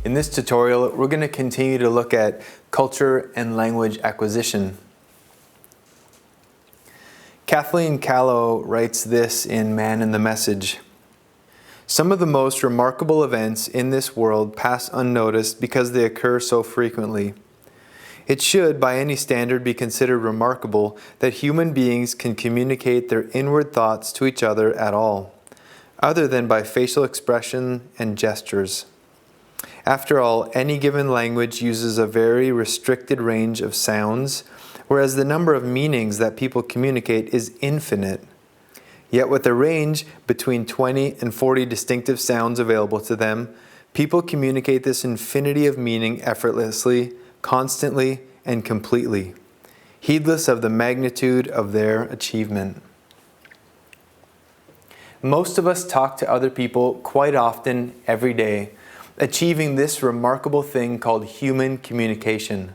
In this tutorial, we're going to continue to look at culture and language acquisition. Kathleen Callow writes this in Man and the Message. Some of the most remarkable events in this world pass unnoticed because they occur so frequently. It should, by any standard, be considered remarkable that human beings can communicate their inward thoughts to each other at all, other than by facial expression and gestures. After all, any given language uses a very restricted range of sounds, whereas the number of meanings that people communicate is infinite. Yet with a range between 20 and 40 distinctive sounds available to them, people communicate this infinity of meaning effortlessly, constantly, and completely, heedless of the magnitude of their achievement. Most of us talk to other people quite often every day, achieving this remarkable thing called human communication,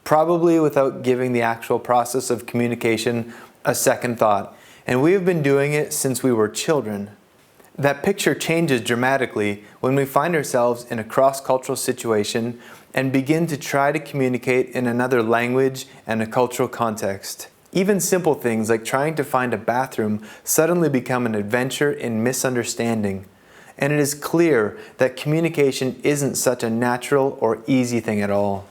probably without giving the actual process of communication a second thought. And we have been doing it since we were children. That picture changes dramatically when we find ourselves in a cross-cultural situation and begin to try to communicate in another language and a cultural context. Even simple things like trying to find a bathroom suddenly become an adventure in misunderstanding. And it is clear that communication isn't such a natural or easy thing at all.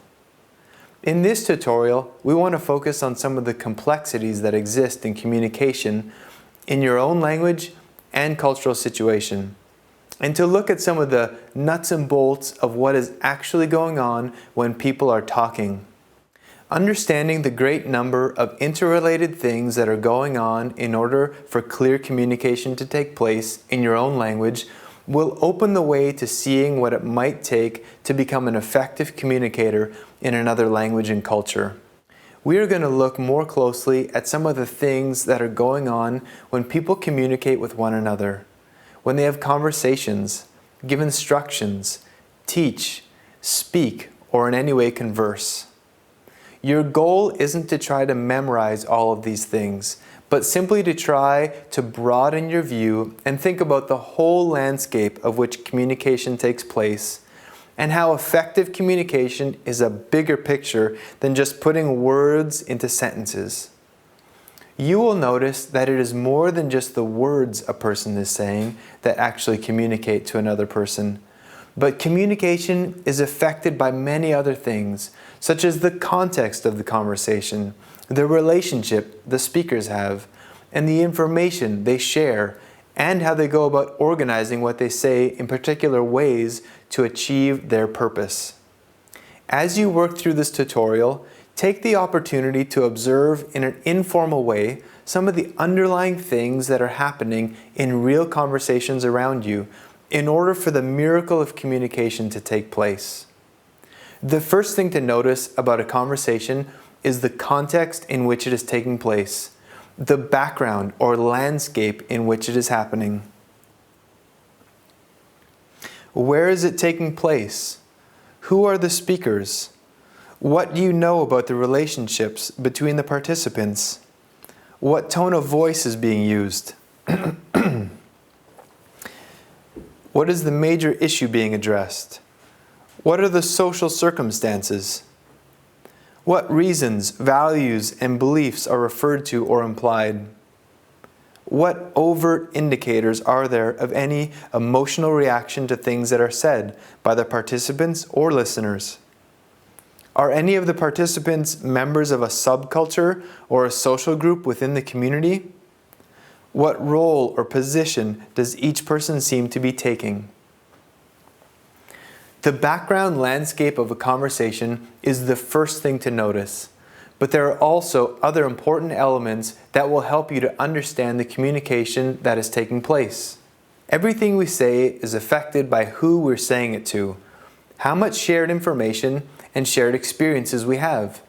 In this tutorial, we want to focus on some of the complexities that exist in communication in your own language and cultural situation, and to look at some of the nuts and bolts of what is actually going on when people are talking. Understanding the great number of interrelated things that are going on in order for clear communication to take place in your own language will open the way to seeing what it might take to become an effective communicator in another language and culture. We are going to look more closely at some of the things that are going on when people communicate with one another, when they have conversations, give instructions, teach, speak, or in any way converse. Your goal isn't to try to memorize all of these things, but simply to try to broaden your view and think about the whole landscape of which communication takes place, and how effective communication is a bigger picture than just putting words into sentences. You will notice that it is more than just the words a person is saying that actually communicate to another person. But communication is affected by many other things, such as the context of the conversation, the relationship the speakers have, and the information they share, and how they go about organizing what they say in particular ways to achieve their purpose. As you work through this tutorial, take the opportunity to observe in an informal way some of the underlying things that are happening in real conversations around you in order for the miracle of communication to take place. The first thing to notice about a conversation is the context in which it is taking place, the background or landscape in which it is happening. Where is it taking place? Who are the speakers? What do you know about the relationships between the participants? What tone of voice is being used? What is the major issue being addressed? What are the social circumstances? What reasons, values, and beliefs are referred to or implied? What overt indicators are there of any emotional reaction to things that are said by the participants or listeners? Are any of the participants members of a subculture or a social group within the community? What role or position does each person seem to be taking? The background landscape of a conversation is the first thing to notice, but there are also other important elements that will help you to understand the communication that is taking place. Everything we say is affected by who we're saying it to, how much shared information and shared experiences we have.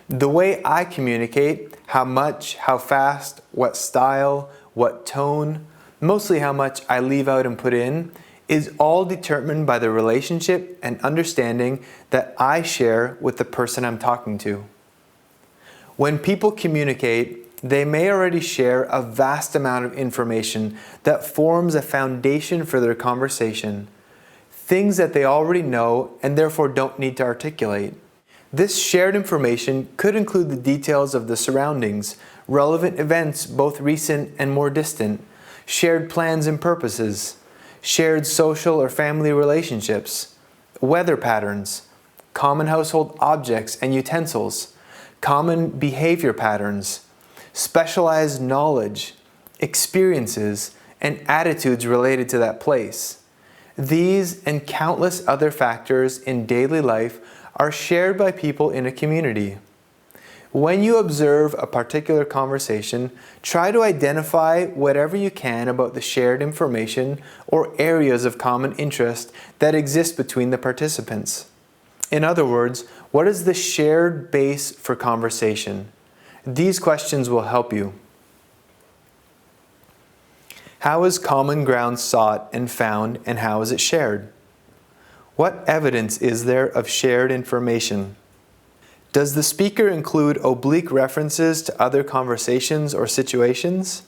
The way I communicate, how much, how fast, what style, what tone, mostly how much I leave out and put in, is all determined by the relationship and understanding that I share with the person I'm talking to. When people communicate, they may already share a vast amount of information that forms a foundation for their conversation. things that they already know and therefore don't need to articulate. This shared information could include the details of the surroundings, relevant events both recent and more distant, shared plans and purposes, shared social or family relationships, weather patterns, common household objects and utensils, common behavior patterns, specialized knowledge, experiences, and attitudes related to that place. These and countless other factors in daily life are shared by people in a community. When you observe a particular conversation, try to identify whatever you can about the shared information or areas of common interest that exist between the participants. In other words, what is the shared base for conversation? These questions will help you. How is common ground sought and found, and how is it shared? What evidence is there of shared information? Does the speaker include oblique references to other conversations or situations?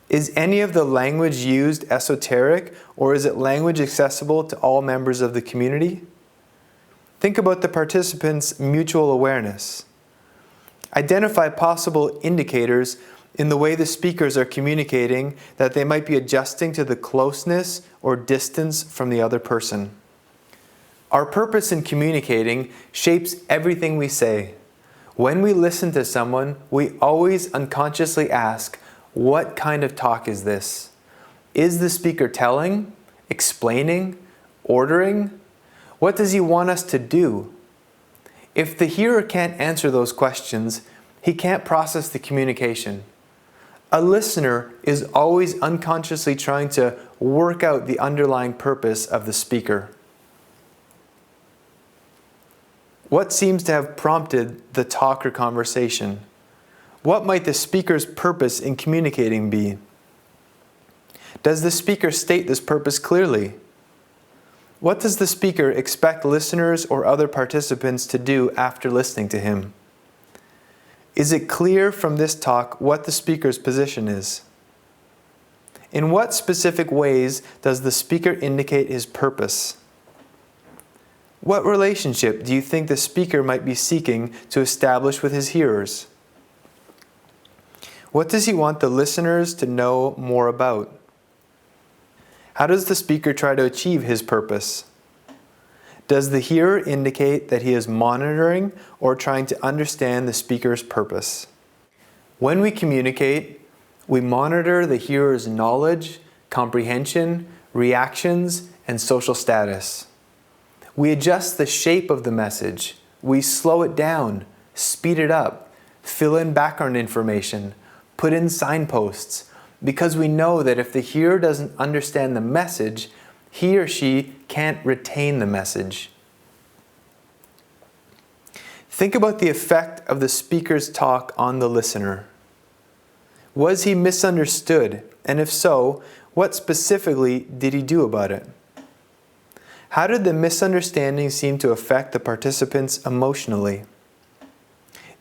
Is any of the language used esoteric, or is it language accessible to all members of the community? Think about the participants' mutual awareness. Identify possible indicators in the way the speakers are communicating that they might be adjusting to the closeness or distance from the other person. Our purpose in communicating shapes everything we say. When we listen to someone, we always unconsciously ask, what kind of talk is this? Is the speaker telling, explaining, ordering? What does he want us to do? If the hearer can't answer those questions, he can't process the communication. A listener is always unconsciously trying to work out the underlying purpose of the speaker. What seems to have prompted the talk or conversation? What might the speaker's purpose in communicating be? Does the speaker state this purpose clearly? What does the speaker expect listeners or other participants to do after listening to him? Is it clear from this talk what the speaker's position is? In what specific ways does the speaker indicate his purpose? What relationship do you think the speaker might be seeking to establish with his hearers? What does he want the listeners to know more about? How does the speaker try to achieve his purpose? Does the hearer indicate that he is monitoring or trying to understand the speaker's purpose? When we communicate, we monitor the hearer's knowledge, comprehension, reactions, and social status. We adjust the shape of the message. We slow it down, speed it up, fill in background information, put in signposts, because we know that if the hearer doesn't understand the message, he or she can't retain the message. Think about the effect of the speaker's talk on the listener. Was he misunderstood? And if so, what specifically did he do about it? How did the misunderstanding seem to affect the participants emotionally?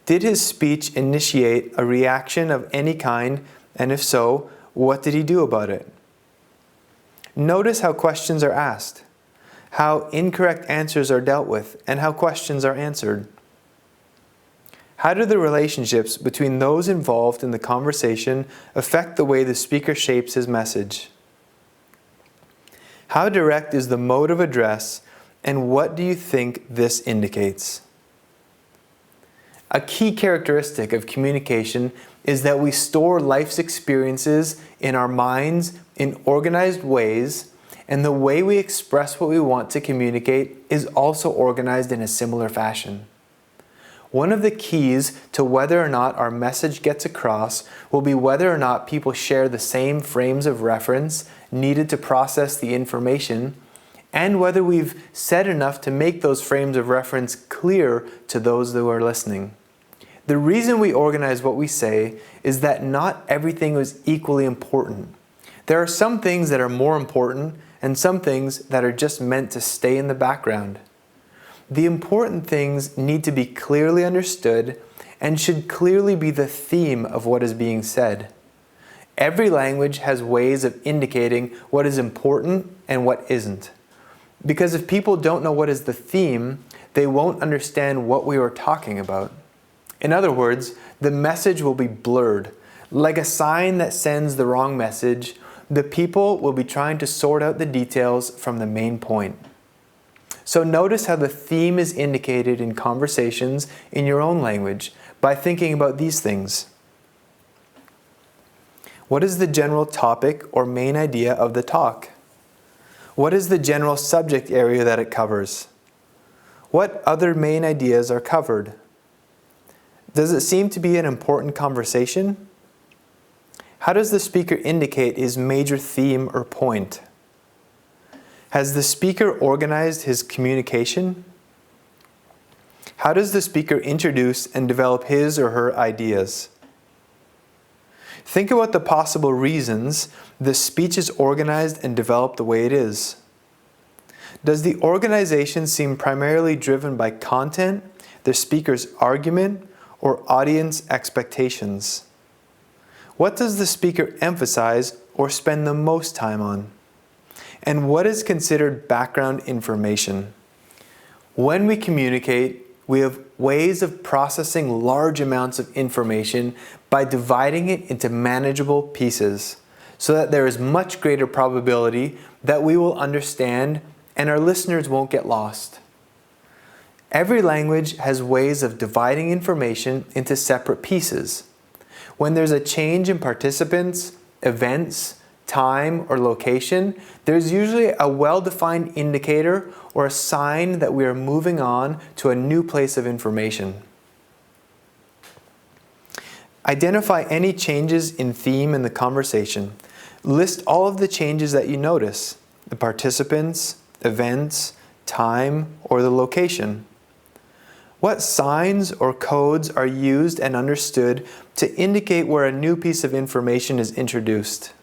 Did his speech initiate a reaction of any kind, and if so, what did he do about it? Notice how questions are asked, how incorrect answers are dealt with, and how questions are answered. How do the relationships between those involved in the conversation affect the way the speaker shapes his message? How direct is the mode of address, and what do you think this indicates? A key characteristic of communication is that we store life's experiences in our minds in organized ways, and the way we express what we want to communicate is also organized in a similar fashion. One of the keys to whether or not our message gets across will be whether or not people share the same frames of reference needed to process the information, and whether we've said enough to make those frames of reference clear to those who are listening. The reason we organize what we say is that not everything is equally important. There are some things that are more important and some things that are just meant to stay in the background. The important things need to be clearly understood and should clearly be the theme of what is being said. Every language has ways of indicating what is important and what isn't. Because if people don't know what is the theme, they won't understand what we are talking about. In other words, the message will be blurred. Like a sign that sends the wrong message, the people will be trying to sort out the details from the main point. So notice how the theme is indicated in conversations in your own language by thinking about these things. What is the general topic or main idea of the talk? What is the general subject area that it covers? What other main ideas are covered? Does it seem to be an important conversation? How does the speaker indicate his major theme or point? Has the speaker organized his communication? How does the speaker introduce and develop his or her ideas? Think about the possible reasons the speech is organized and developed the way it is. Does the organization seem primarily driven by content, the speaker's argument, or audience expectations? What does the speaker emphasize or spend the most time on? And what is considered background information? When we communicate, we have ways of processing large amounts of information by dividing it into manageable pieces, so that there is much greater probability that we will understand and our listeners won't get lost. Every language has ways of dividing information into separate pieces. When there's a change in participants, events, time, or location, there's usually a well-defined indicator or a sign that we are moving on to a new place of information. Identify any changes in theme in the conversation. List all of the changes that you notice: the participants, events, time, or the location. What signs or codes are used and understood to indicate where a new piece of information is introduced?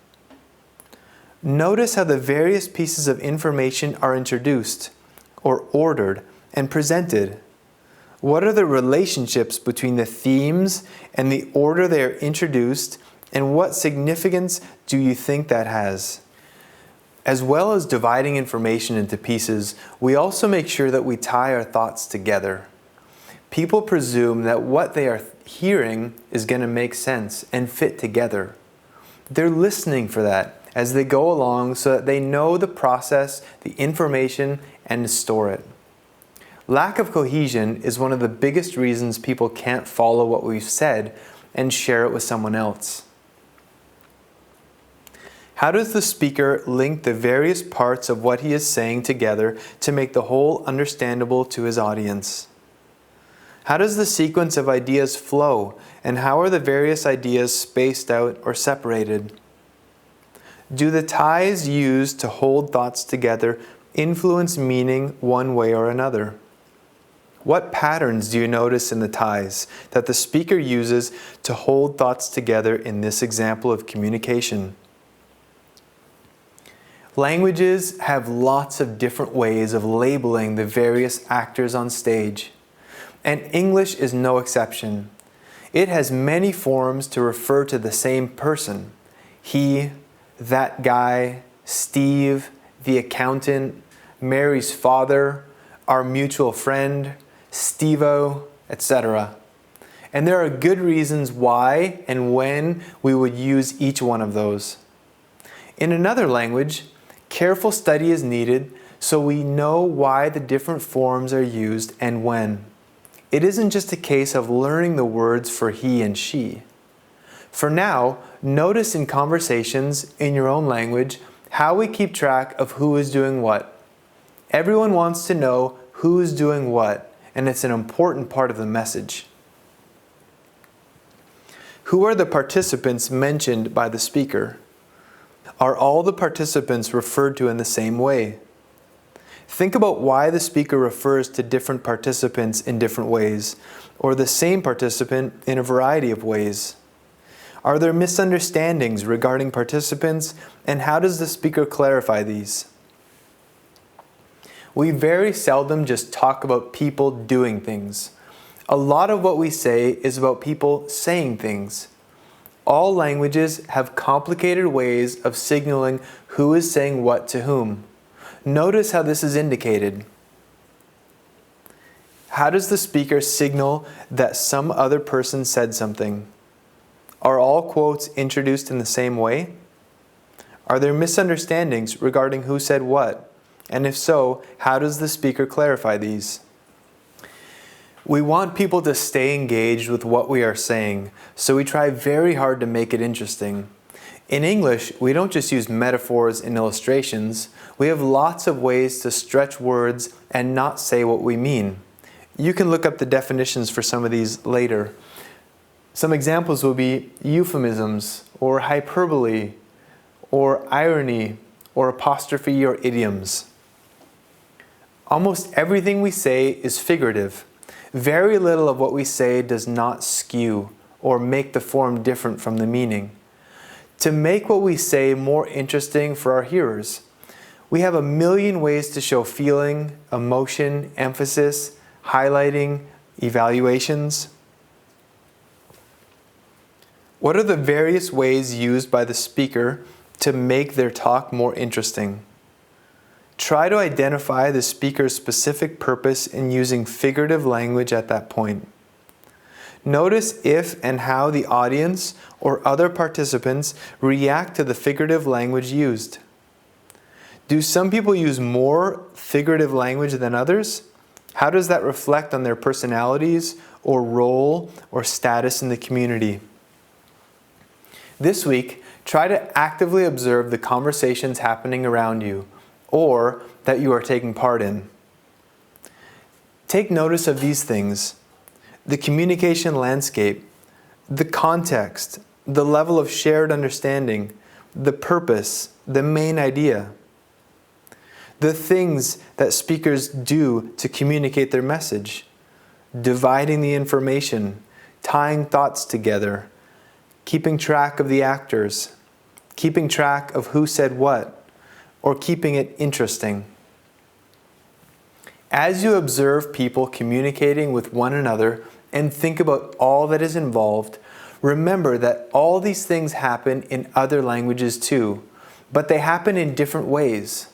Notice how the various pieces of information are introduced, or ordered, and presented. What are the relationships between the themes and the order they are introduced, and what significance do you think that has? As well as dividing information into pieces, we also make sure that we tie our thoughts together. People presume that what they are hearing is going to make sense and fit together. They're listening for that as they go along so that they know the process, the information, and to store it. Lack of cohesion is one of the biggest reasons people can't follow what we've said and share it with someone else. How does the speaker link the various parts of what he is saying together to make the whole understandable to his audience? How does the sequence of ideas flow, and how are the various ideas spaced out or separated? Do the ties used to hold thoughts together influence meaning one way or another? What patterns do you notice in the ties that the speaker uses to hold thoughts together in this example of communication? Languages have lots of different ways of labeling the various actors on stage, and English is no exception. It has many forms to refer to the same person: he, that guy, Steve, the accountant, Mary's father, our mutual friend, Steve-O, etc. And there are good reasons why and when we would use each one of those. In another language, careful study is needed so we know why the different forms are used and when. It isn't just a case of learning the words for he and she. For now, notice in conversations in your own language how we keep track of who is doing what. Everyone wants to know who is doing what, and it's an important part of the message. Who are the participants mentioned by the speaker? Are all the participants referred to in the same way? Think about why the speaker refers to different participants in different ways, or the same participant in a variety of ways. Are there misunderstandings regarding participants, and how does the speaker clarify these? We very seldom just talk about people doing things. A lot of what we say is about people saying things. All languages have complicated ways of signaling who is saying what to whom. Notice how this is indicated. How does the speaker signal that some other person said something? Are all quotes introduced in the same way? Are there misunderstandings regarding who said what? And if so, how does the speaker clarify these? We want people to stay engaged with what we are saying, so we try very hard to make it interesting. In English, we don't just use metaphors and illustrations. We have lots of ways to stretch words and not say what we mean. You can look up the definitions for some of these later. Some examples will be euphemisms, or hyperbole, or irony, or apostrophe, or idioms. Almost everything we say is figurative. Very little of what we say does not skew or make the form different from the meaning. To make what we say more interesting for our hearers, we have a million ways to show feeling, emotion, emphasis, highlighting, evaluations. What are the various ways used by the speaker to make their talk more interesting? Try to identify the speaker's specific purpose in using figurative language at that point. Notice if and how the audience or other participants react to the figurative language used. Do some people use more figurative language than others? How does that reflect on their personalities or role or status in the community? This week, try to actively observe the conversations happening around you or that you are taking part in. Take notice of these things: the communication landscape, the context, the level of shared understanding, the purpose, the main idea, the things that speakers do to communicate their message, dividing the information, tying thoughts together, keeping track of the actors, keeping track of who said what, or keeping it interesting. As you observe people communicating with one another and think about all that is involved, remember that all these things happen in other languages too, but they happen in different ways.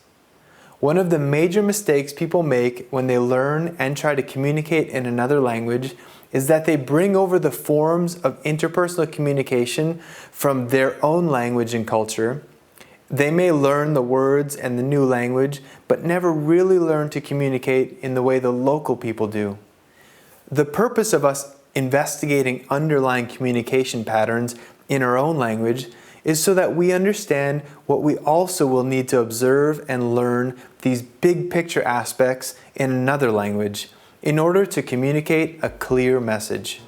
One of the major mistakes people make when they learn and try to communicate in another language is that they bring over the forms of interpersonal communication from their own language and culture. They may learn the words and the new language, but never really learn to communicate in the way the local people do. The purpose of us investigating underlying communication patterns in our own language is so that we understand what we also will need to observe and learn these big picture aspects in another language in order to communicate a clear message.